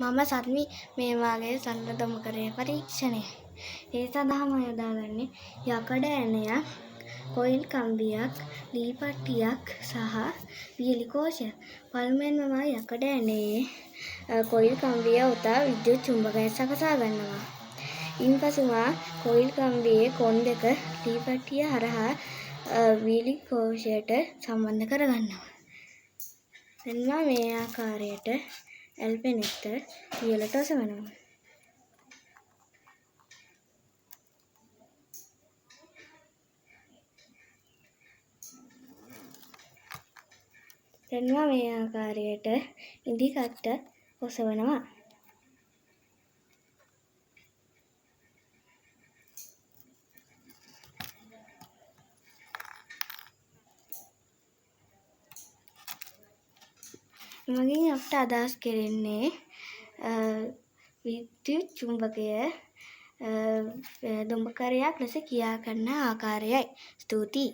මම සත්මි මේ වාගේ සරල දොඹකරයේ පරීක්ෂණය. ඒ සඳහාම යොදාගන්නේ යකඩ ඇණයක්, කොයිල් කම්බියක්, ලී පට්ටියක් සහ වියලි කෝෂයක්. පළමුවෙන්ම මම යකඩ ඇණයේ කොයිල් කම්බිය උතා විද්‍යුත් චුම්බකයක් සකසා ගන්නවා. ඉන්පසු මා කොයිල් කම්බියේ කොන් දෙක ලී පට්ටිය හරහා වියලි කෝෂයට සම්බන්ධ කරගන්නවා. දැන් මා මේ ආකාරයට ඇල්පෙනෙත්ත වියලට ඔසවනවා. දැන් මා මේ ආකාරයට ඉදි කට්ට ඔසවනවා. මගින් අපට අදහස් කෙරෙන්නේ විද්‍යුත් චුම්බකය දොඹකරයක් ලෙස කියා ගන්න ආකාරයයි. ස්තුතියි.